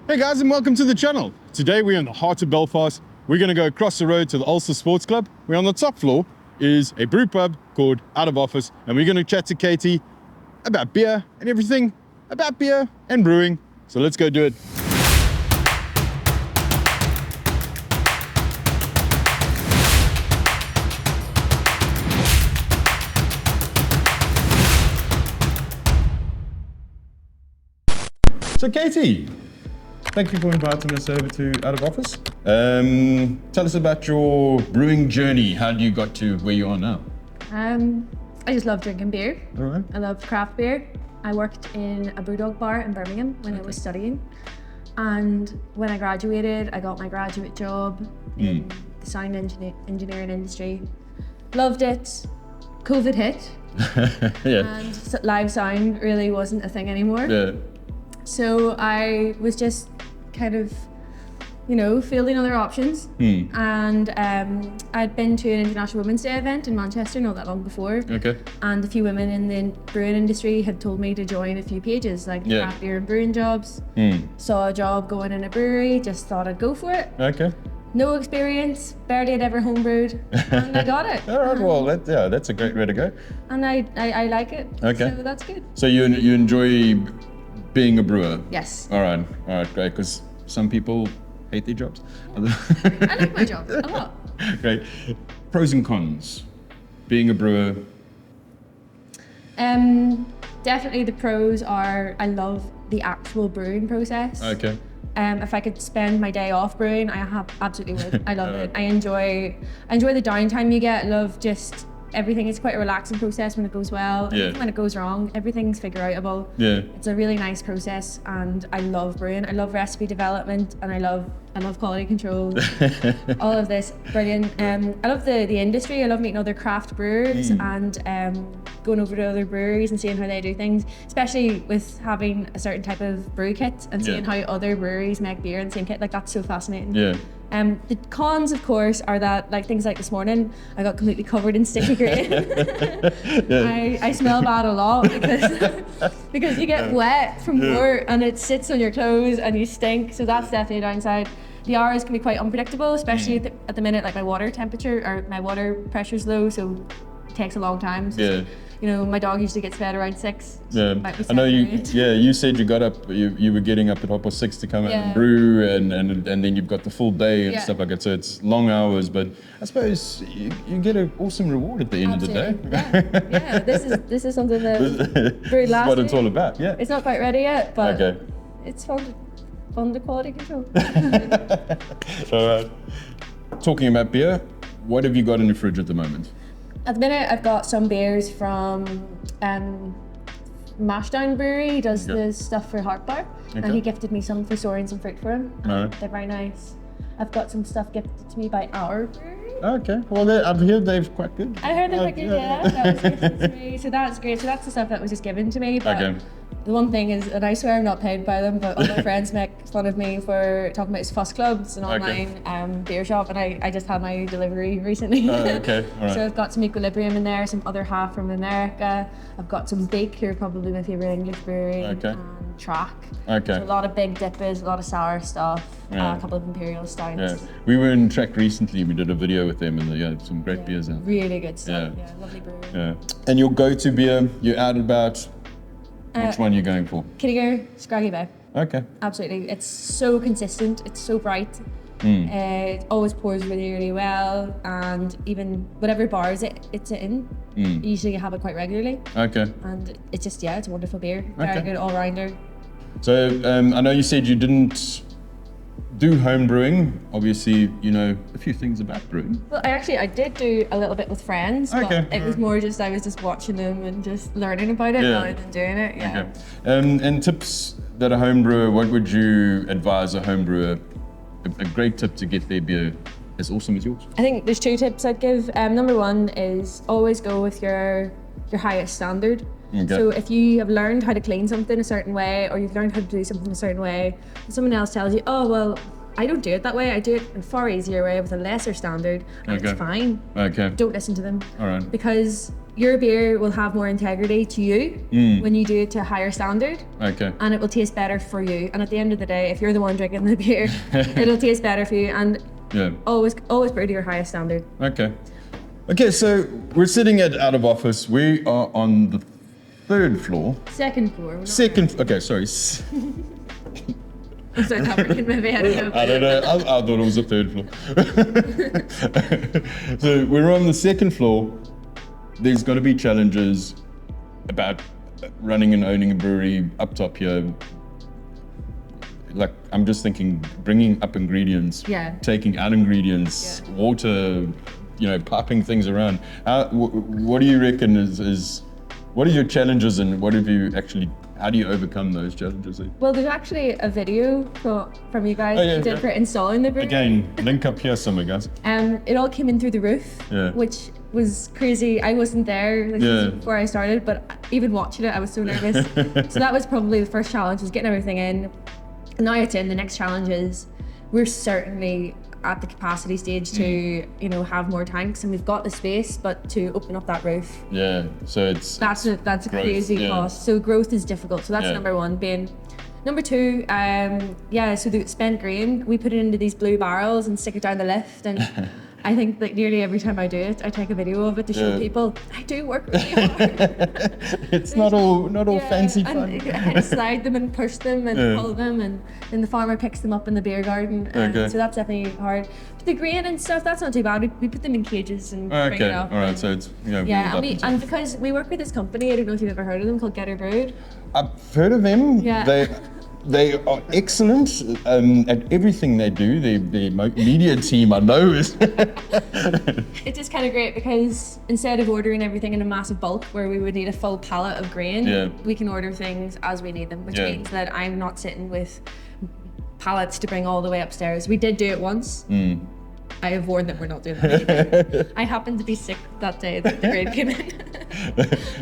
Hey guys, and welcome to the channel. Today we're in the heart of Belfast. We're going to go across the road to the Ulster Sports Club, where on the top floor is a brew pub called Out of Office, and we're going to chat to Katie about beer and everything about beer and brewing. So let's go do it. So Katie, thank you for inviting us over to Out of Office. Tell us about your brewing journey. How you got to where you are now? I just love drinking beer. All right. I love craft beer. I worked in a brewdog bar in Birmingham when I was studying. And when I graduated, I got my graduate job in the sound engineering industry. Loved it. COVID hit. Yeah. And live sound really wasn't a thing anymore. Yeah. So I was just kind of, fielding other options. And I'd been to an International Women's Day event in Manchester not that long before. Okay. And a few women in the brewing industry had told me to join a few pages, like craft beer and brewing jobs. Saw a job going in a brewery, just thought I'd go for it. Okay. No experience, barely had ever homebrewed, and I got it. All right. Well, that's a great way to go. And I like it. Okay. So that's good. So you enjoy being a brewer? Yes. All right, great. Because some people hate their jobs. I like my job a lot. Great. Pros and cons. Being a brewer. Definitely the pros are I love the actual brewing process. Okay. If I could spend my day off brewing, I absolutely would. I love it. I enjoy the downtime you get. I love just everything. It's quite a relaxing process when it goes well. Yeah. Even when it goes wrong, everything's figure outable. Yeah. It's a really nice process, and I love brewing. I love recipe development, and I love quality control. All of this, brilliant. I love the industry. I love meeting other craft brewers and going over to other breweries and seeing how they do things, especially with having a certain type of brew kit and seeing how other breweries make beer in the same kit. Like, that's so fascinating. Yeah. The cons, of course, are that, like, things like this morning, I got completely covered in sticky grain. I smell bad a lot because you get wet from work and it sits on your clothes and you stink. So that's definitely a downside. The hours can be quite unpredictable, especially at the minute. Like, my water temperature or my water pressure is low, so it takes a long time. So, my dog usually gets fed around 6. Yeah, I know you. Yeah, you said you got up. You were getting up at 6:30 to come out and brew, and then you've got the full day and stuff like that. So it's long hours, but I suppose you get an awesome reward at the end of the day. Yeah. This is something that brewed last what it's week. all about. Yeah. It's not quite ready yet, but it's fun to quality control. So, talking about beer, what have you got in the fridge at the moment? At the minute, I've got some beers from Mashdown Brewery. He does the stuff for Heart Bar, and he gifted me some for storing some fruit for him. They're very nice. I've got some stuff gifted to me by Our Brewery. Okay, well, I've heard they're quite good. I heard they're quite good, that was gifted to me. So that's great. So that's the stuff that was just given to me. But the one thing is, and I swear I'm not paid by them, but all my friends make fun of me for talking about Fuss Club. It's an online beer shop, and I just had my delivery recently. All right. So I've got some Equilibrium in there, some other half from America. I've got some Beak, who are probably my favourite English brewery, and Track. So a lot of big dippers, a lot of sour stuff, a couple of Imperial Stouts. Yeah. We were in Track recently, we did a video with them, and they had some great beers in. Really good stuff, lovely brewery. Yeah. And your go-to beer, you're out about, which one are you going for? Kinniger Scraggy Bay. Okay. Absolutely. It's so consistent, it's so bright. It always pours really, really well, and even whatever bars it's in, usually you have it quite regularly. Okay. And it's just, it's a wonderful beer. Very good all-rounder. So I know you said you didn't do home brewing. Obviously, you know a few things about brewing. Well, I did do a little bit with friends, but it was more just I was just watching them and just learning about it rather than doing it. Yeah. Okay. And tips that a home brewer, what would you advise a home brewer? A great tip to get their beer as awesome as yours. I think there's 2 tips I'd give. Number 1 is always go with your highest standard. Okay. So if you have learned how to clean something a certain way, or you've learned how to do something a certain way, and someone else tells you, oh, well, I don't do it that way, I do it in a far easier way with a lesser standard, and it's fine. Okay. Don't listen to them. All right. Because your beer will have more integrity to you when you do it to a higher standard. Okay. And it will taste better for you. And at the end of the day, if you're the one drinking the beer, it'll taste better for you. And always brew to your highest standard. Okay. Okay, so we're sitting at Out of Office. We are on the 3rd floor. Second floor. Okay, sorry. I'm South African, maybe, I don't know. I don't know. I thought it was the 3rd floor. So we're on the 2nd floor. There's got to be challenges about running and owning a brewery up top here. Like, I'm just thinking, bringing up ingredients, taking out ingredients, water, piping things around. What do you reckon what are your challenges, and how do you overcome those challenges? Well, there's actually a video from you guys you did for installing the brewery. Again, link up here somewhere, guys. It all came in through the roof, which was crazy. I wasn't there before I started, but even watching it, I was so nervous. So that was probably the first challenge, was getting everything in. Now it's in. The next challenge is we're certainly at the capacity stage to have more tanks, and we've got the space, but to open up that roof, so that's a crazy cost. So growth is difficult. So that's number one. Number two, so the spent grain, we put it into these blue barrels and stick it down the lift, and I think that nearly every time I do it, I take a video of it to show people I do work really hard. It's not all fancy fun. And slide them and push them and pull them, and then the farmer picks them up in the beer garden. So that's definitely hard. But the grain and stuff, that's not too bad. We put them in cages and bring it up. All right, so it's and because we work with this company, I don't know if you've ever heard of them, called Geterbrewed. I've heard of them. Yeah. They are excellent at everything they do. The media team, I know, is... It's just kind of great because instead of ordering everything in a massive bulk where we would need a full pallet of grain, we can order things as we need them, which means that I'm not sitting with pallets to bring all the way upstairs. We did do it once. I have warned that we're not doing that again. I happened to be sick that day that the grain came in.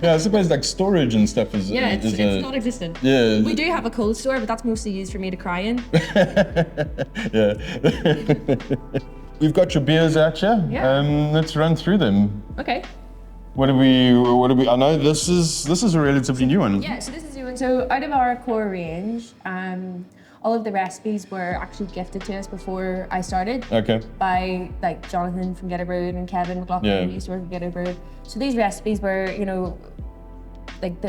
I suppose like storage and stuff is it's non-existent. We do have a cold store, but that's mostly used for me to cry in. We've got your beers out here. Let's run through them. Okay. What do we? I know this is a relatively new one. Yeah, so this is new one. So out of our core range, all of the recipes were actually gifted to us before I started. Okay. By like Jonathan from Geterbrewed and Kevin McLaughlin who used to work at Geterbrewed. So these recipes were,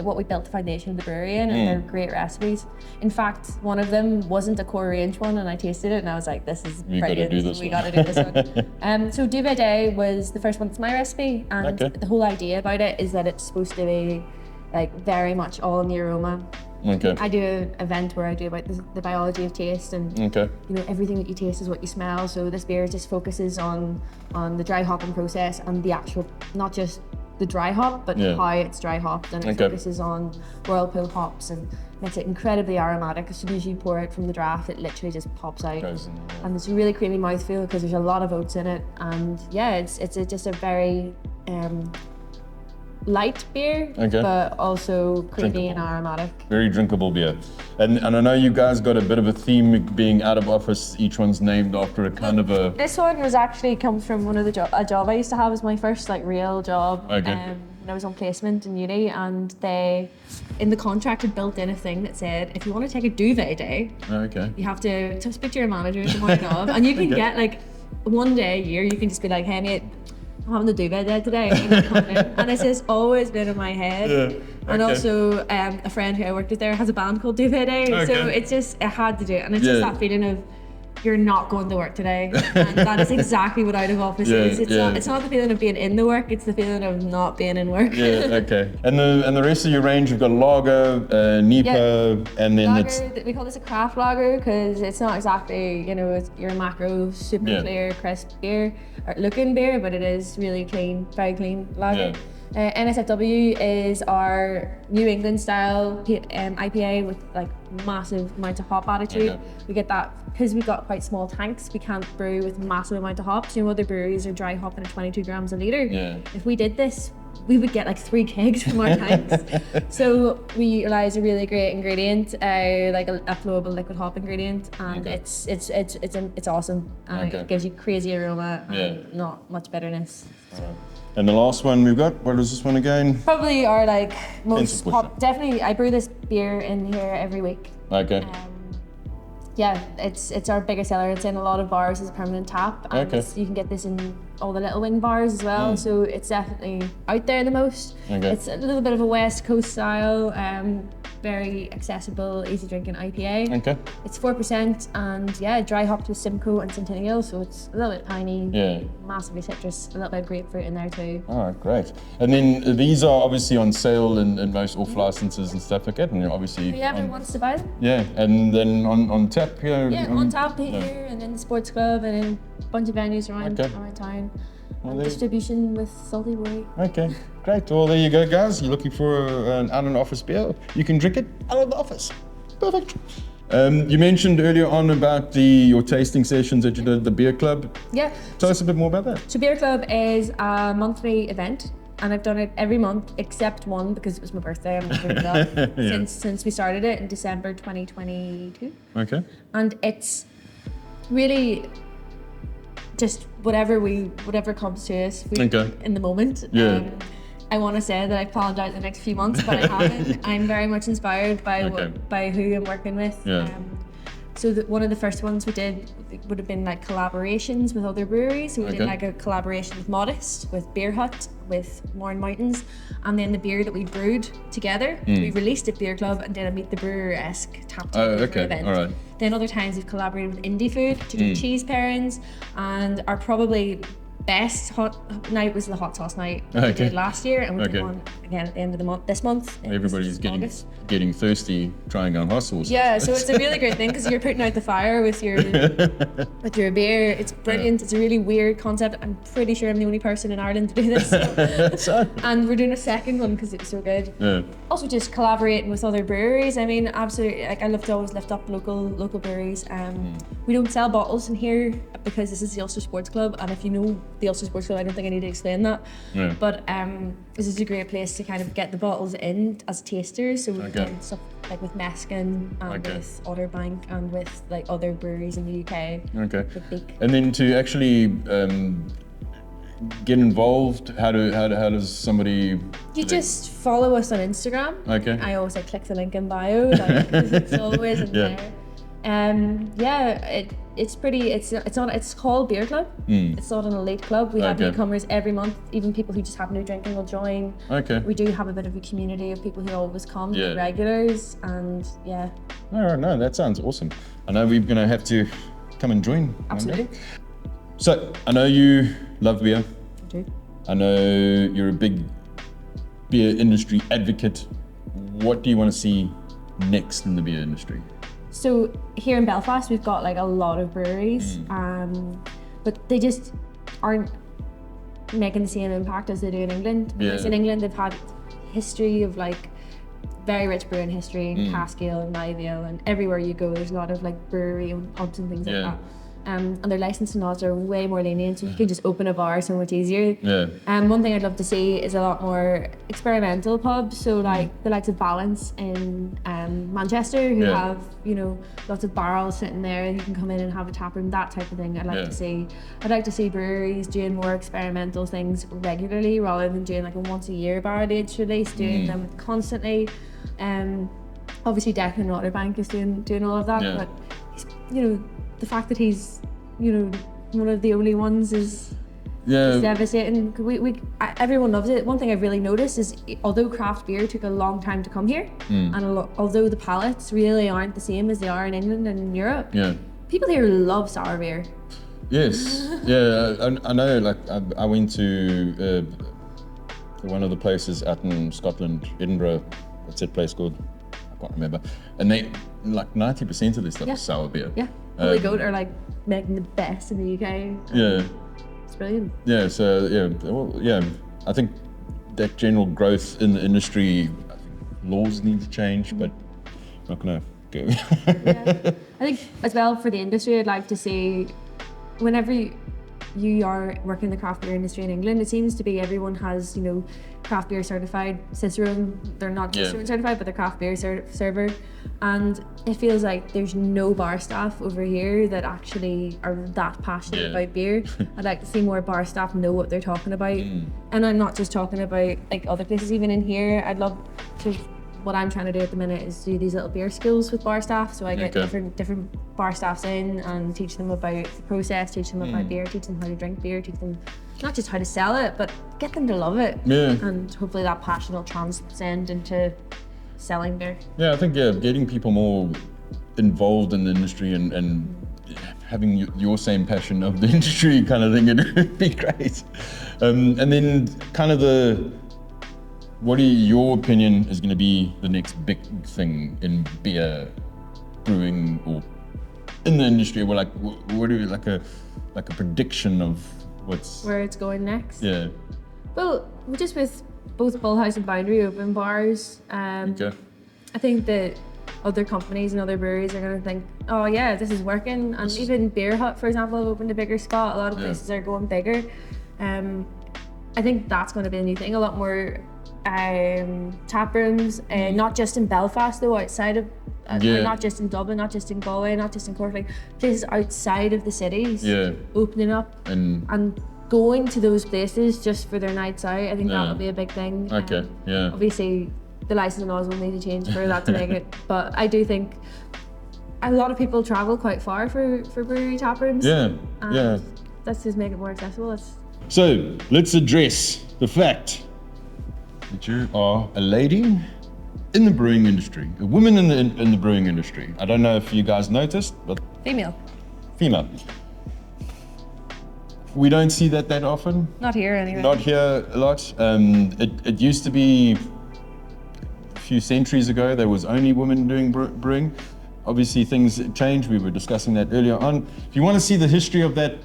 what we built the foundation of the brewery in, and they're great recipes. In fact, one of them wasn't a core range one, and I tasted it and I was like, this is brilliant. We gotta do this one. So Duvet Day was the first one. It's my recipe, and the whole idea about it is that it's supposed to be like very much all in the aroma. Okay. I do an event where I do about the biology of taste, and everything that you taste is what you smell. So this beer just focuses on the dry hopping process and the actual, not just the dry hop, but how it's dry hopped, and it focuses on whirlpool hops and makes it incredibly aromatic. As soon as you pour it from the draft, it literally just pops out, and it's a really creamy mouthfeel because there's a lot of oats in it, and it's just a very light beer, but also creamy and aromatic. Very drinkable beer. And I know you guys got a bit of a theme being Out of Office. Each one's named after a kind of a... This one comes from one of a job I used to have. It was my first real job. When I was on placement in uni, and they, in the contract, had built in a thing that said, if you want to take a duvet day, you have to speak to your manager the morning of, and you can get one day a year, you can just be like, hey mate, I'm having the duvet day today, and it's just always been in my head. And also a friend who I worked with there has a band called Duvet Day, so it's just, I had to do it, and it's just that feeling of you're not going to work today, and that is exactly what Out of Office is. It's not the feeling of being in the work, it's the feeling of not being in work. And the rest of your range, you've got lager, NEPA, and then lager, we call this a craft lager because it's not exactly it's your macro super clear crisp beer or looking beer, but it is really clean, very clean lager. NSFW is our New England style IPA with massive amounts of hop attitude. We get that because we've got quite small tanks. We can't brew with massive amount of hops. Other breweries are dry hopping at 22 grams a litre. If we did this, we would get like 3 kegs from our tanks. So we utilize a really great ingredient, like a flowable liquid hop ingredient, and it's awesome. It gives you crazy aroma and not much bitterness. And the last one we've got, what is this one again? Probably our like most definitely. I brew this beer in here every week. Okay. Yeah, it's our biggest seller. It's in a lot of bars as a permanent tap, and you can get this in all the little wing bars as well. So it's definitely out there the most. It's a little bit of a West Coast style, very accessible, easy drinking IPA. It's 4%, and dry hopped with Simcoe and Centennial, so it's a little bit piney, massively citrus, a little bit of grapefruit in there too. All right, great. And then these are obviously on sale in most off licenses and stuff like that, and obviously whoever wants to buy them. Yeah, and then on tap here. Yeah, on tap here, and in the sports club, and in a bunch of venues around town. And distribution with Salty Boy. Okay, great. Well, there you go, guys. You're looking for an out of office beer. You can drink it out of the office. Perfect. You mentioned earlier on about your tasting sessions that you did at the beer club. Yeah. Tell us a bit more about that. So beer club is a monthly event, and I've done it every month except one because it was my birthday. I'm not doing that since we started it in December 2022. Okay. And it's really just whatever comes to us in the moment. I want to say that I've planned out the next few months, but I haven't. I'm very much inspired by who I'm working with. So one of the first ones we did would have been like collaborations with other breweries. So we did like a collaboration with Modest, with Beer Hut, with Mourne Mountains, and then the beer that we brewed together. We released at Beer Club and did a Meet the Brewer-esque tap event. All right. Then other times we've collaborated with Indie Food to do cheese pairings, and our probably best hot night was the hot sauce night that we did last year, and we did one again at the end of the month. This month, everybody's getting thirsty trying on hot sauce. Yeah, so it's a really great thing because you're putting out the fire with your beer. It's brilliant. It's a really weird concept. I'm pretty sure I'm the only person in Ireland to do this. And we're doing a second one because it was so good. Also, just collaborating with other breweries. I mean, absolutely. Like I love to always lift up local breweries. We don't sell bottles in here because this is the Ulster Sports Club, and if you know the Ulster Sports Club, I don't think I need to explain that. But this is a great place to kind of get the bottles in as tasters. So we've done stuff like with Meskin and with Otterbank and with like other breweries in the UK. And then to actually get involved, how does somebody? You just follow us on Instagram. I always like click the link in bio, because it's always in there. It's called Beer Club. It's not an elite club. We have newcomers every month, even people who just have no drinking will join. We do have a bit of a community of people who always come, regulars, and No, that sounds awesome. I know we're gonna have to come and join. Absolutely. So I know you love beer. I do. I know you're a big beer industry advocate. What do you want to see next in the beer industry? So here in Belfast, we've got like a lot of breweries, but they just aren't making the same impact as they do in England. Because in England, they've had history of like very rich brewing history, cask ale and live ale, and everywhere you go, there's a lot of like brewery and pubs and things like that. And their licensing laws are way more lenient, so you can just open a bar so much easier. One thing I'd love to see is a lot more experimental pubs, so like the likes of Balance in Manchester, who have, lots of barrels sitting there and you can come in and have a tap room, that type of thing. I'd like to see breweries doing more experimental things regularly rather than doing like a once a year barrel aged release, doing them constantly. Obviously Declan and Otterbank is doing all of that, but the fact that he's, one of the only ones is devastating. Everyone loves it. One thing I've really noticed is, although craft beer took a long time to come here, and although the palates really aren't the same as they are in England and in Europe, people here love sour beer. Yes, I know. Like I went to one of the places out in Scotland, Edinburgh. What's that place called? I can't remember. And they like 90% of their stuff is sour beer. Holy Goat are like making the best in the UK. It's brilliant. I think that general growth in the industry, I think laws need to change, but I'm not gonna go. I think as well for the industry, I'd like to see whenever you are working in the craft beer industry in England, it seems to be everyone has, you know, craft beer certified Cicerone. They're not Cicerone certified, but they're craft beer server. And it feels like there's no bar staff over here that actually are that passionate about beer. I'd like to see more bar staff know what they're talking about. And I'm not just talking about like other places, even in here. I'd love to, what I'm trying to do at the minute is do these little beer schools with bar staff. So I get different bar staffs in and teach them about the process, teach them about beer, teach them how to drink beer, teach them not just how to sell it, but get them to love it. And hopefully that passion will transcend into selling beer. Yeah, I think getting people more involved in the industry and having your same passion of the industry kind of thing, it would be great. And then kind of what in your opinion is going to be the next big thing in beer brewing or in the industry? Well, like, what do you like a prediction of where it's going next? Yeah. Well, just with both Bullhouse and Boundary open bars, I think that other companies and other breweries are going to think, oh yeah, this is working. And even Beer Hut, for example, have opened a bigger spot. A lot of places are going bigger. I think that's going to be a new thing. A lot more tap rooms, not just in Belfast though, outside of, not just in Dublin, not just in Galway, not just in Cork, like places outside of the cities, opening up and going to those places just for their nights out. I think that will be a big thing. Obviously, the licensing laws will need to change for that to make it, but I do think a lot of people travel quite far for brewery tap rooms. Let's just make it more accessible. So let's address the fact that you are a lady in the brewing industry, a woman in the brewing industry. I don't know if you guys noticed, but Female. We don't see that often. Not here anyway. Not here a lot. It used to be a few centuries ago, there was only women doing brewing. Obviously things changed. We were discussing that earlier on. If you want to see the history of that,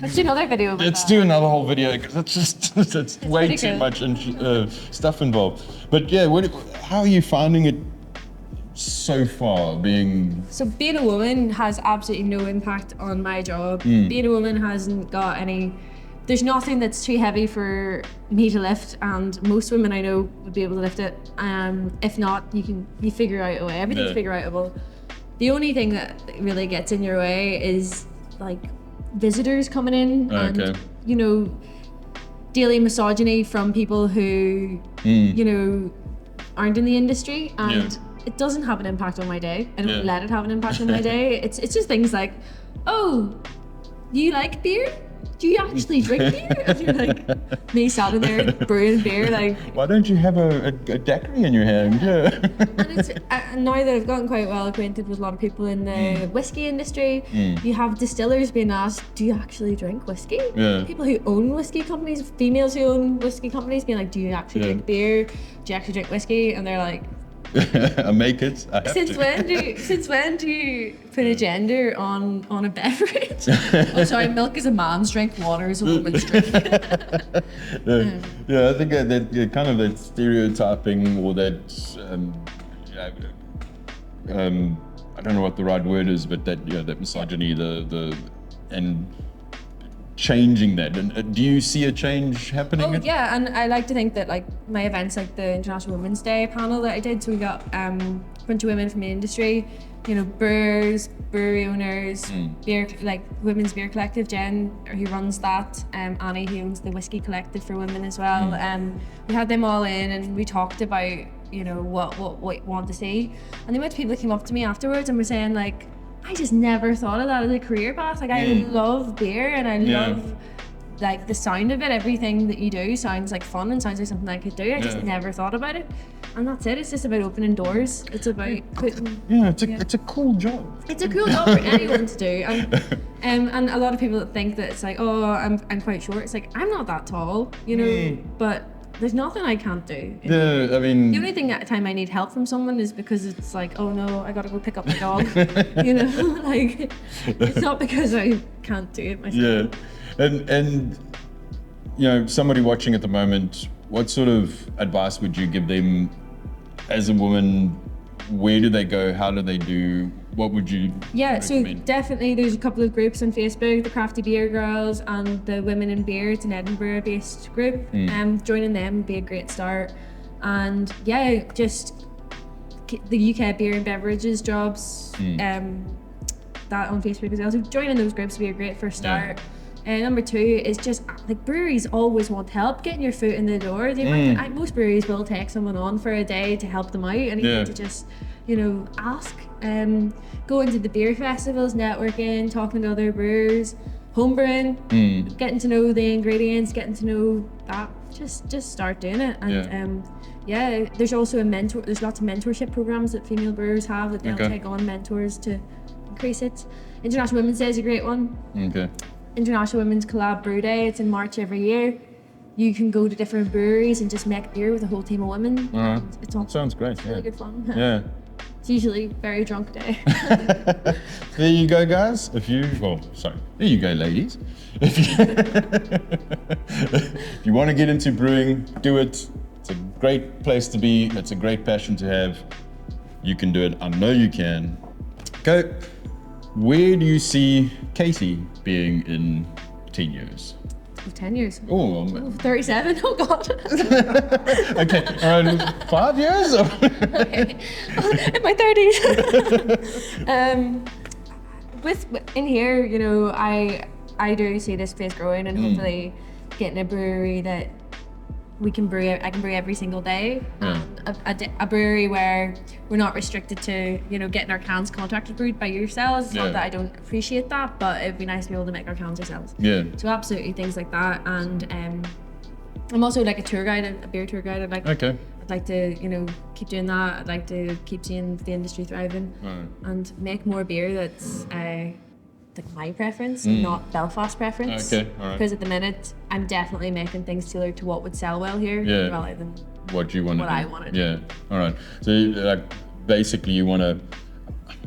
let's do another video about Let's do another whole video, because it's way too much stuff involved. But yeah, how are you finding it so far, being a woman has absolutely no impact on my job. Being a woman hasn't got there's nothing that's too heavy for me to lift, and most women I know would be able to lift it. If not, you figure out a way. Everything's figure outable. The only thing that really gets in your way is like visitors coming in and you know, daily misogyny from people who you know aren't in the industry, and it doesn't have an impact on my day. I don't let it have an impact on my day. It's just things like, oh, you like beer? Do you actually drink beer? And you're like, me sat in there brewing beer, like, why don't you have a daiquiri in your hand? And it's now that I've gotten quite well acquainted with a lot of people in the whiskey industry, you have distillers being asked, do you actually drink whiskey? People who own whiskey companies, females who own whiskey companies, being like, do you actually drink beer? Do you actually drink whiskey? And they're like, I make it. Since when do you put a gender on a beverage? Oh, sorry, milk is a man's drink, water is a woman's drink. I think that kind of that stereotyping, or that I don't know what the right word is, but that that misogyny, and changing that. And do you see a change happening? Oh yeah, and I like to think that like my events, like the International Women's Day panel that I did, so we got a bunch of women from the industry, you know, brewers, brewery owners, beer, like Women's Beer Collective, Jen, who runs that, Annie, who owns the Whiskey Collective for women as well. We had them all in and we talked about, you know, what we want to see. And the amount of people that came up to me afterwards and were saying like, I just never thought of that as a career path. Like I love beer and I love like the sound of it. Everything that you do sounds like fun and sounds like something I could do. I just never thought about it. And that's it. It's just about opening doors. It's about putting... It's a cool job. It's a cool job for anyone to do. And a lot of people that think that it's like, oh, I'm quite short. It's like, I'm not that tall, you know, but there's nothing I can't do. Yeah, I mean... The only thing at a time I need help from someone is because it's like, oh no, I gotta go pick up my dog. You know, like, it's not because I can't do it myself. Yeah, and you know, somebody watching at the moment, what sort of advice would you give them as a woman? Where do they go? How do they do? what would you recommend? So definitely there's a couple of groups on Facebook, the Crafty Beer Girls and the Women in Beer. It's an Edinburgh based group. Joining them would be a great start. And yeah, just the UK beer and beverages jobs, that on Facebook as well. So joining those groups would be a great first start. Number 2 is just like breweries always want help getting your foot in the door. Most breweries will take someone on for a day to help them out, and you need to just, ask. Go into the beer festivals, networking, talking to other brewers, homebrewing, getting to know the ingredients, getting to know that. Just start doing it. And there's also there's lots of mentorship programs that female brewers have that they'll take on mentors to increase it. International Women's Day is a great one. International Women's Collab Brew Day. It's in March every year. You can go to different breweries and just make beer with a whole team of women. It's all sounds great. It's really good fun. Yeah. It's usually a very drunk day. There you go, guys. There you go, ladies. If you want to get into brewing, do it. It's a great place to be. It's a great passion to have. You can do it. I know you can. Okay. Where do you see Katie being in 10 years? 10 years. Oh, 37. Oh God. Okay, around 5 years? Okay. In my 30s. In here, I do see this place growing, and hopefully getting a brewery that I can brew every single day. A brewery where we're not restricted to, getting our cans contracted brewed by yourselves. Not that I don't appreciate that, but it'd be nice to be able to make our cans ourselves. So absolutely things like that. And I'm also like a tour guide, a beer tour guide. I'd like to, keep doing that. I'd like to keep seeing the industry thriving and make more beer that's like my preference, not Belfast preference. Okay, all right. Because at the minute, I'm definitely making things tailored to what would sell well here, rather than what you want to do. I want to do. Yeah, all right. So like, basically you want to,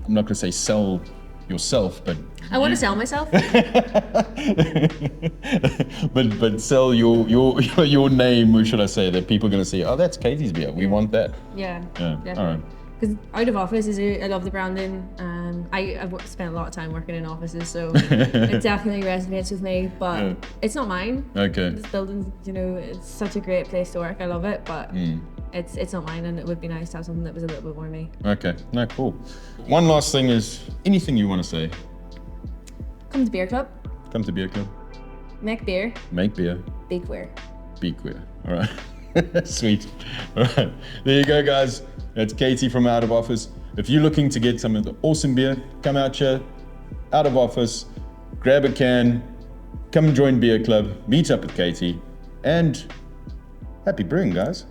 I'm not going to say sell yourself, but I want to sell myself. but sell your name, or should I say, that people are going to see, oh, that's Katie's beer. We want that. Yeah, all right. Because Out of Office I love the branding. I've spent a lot of time working in offices, so it definitely resonates with me. But it's not mine. Okay. This building, it's such a great place to work. I love it, but it's not mine, and it would be nice to have something that was a little bit more me. Okay. No, cool. One last thing is, anything you want to say? Come to Beer Club. Come to Beer Club. Make beer. Make beer. Be queer. Be queer. All right. Sweet. All right. There you go, guys. That's Katie from Out of Office. If you're looking to get some of the awesome beer, come out here, Out of Office, grab a can, come and join Beer Club, meet up with Katie, and happy brewing, guys.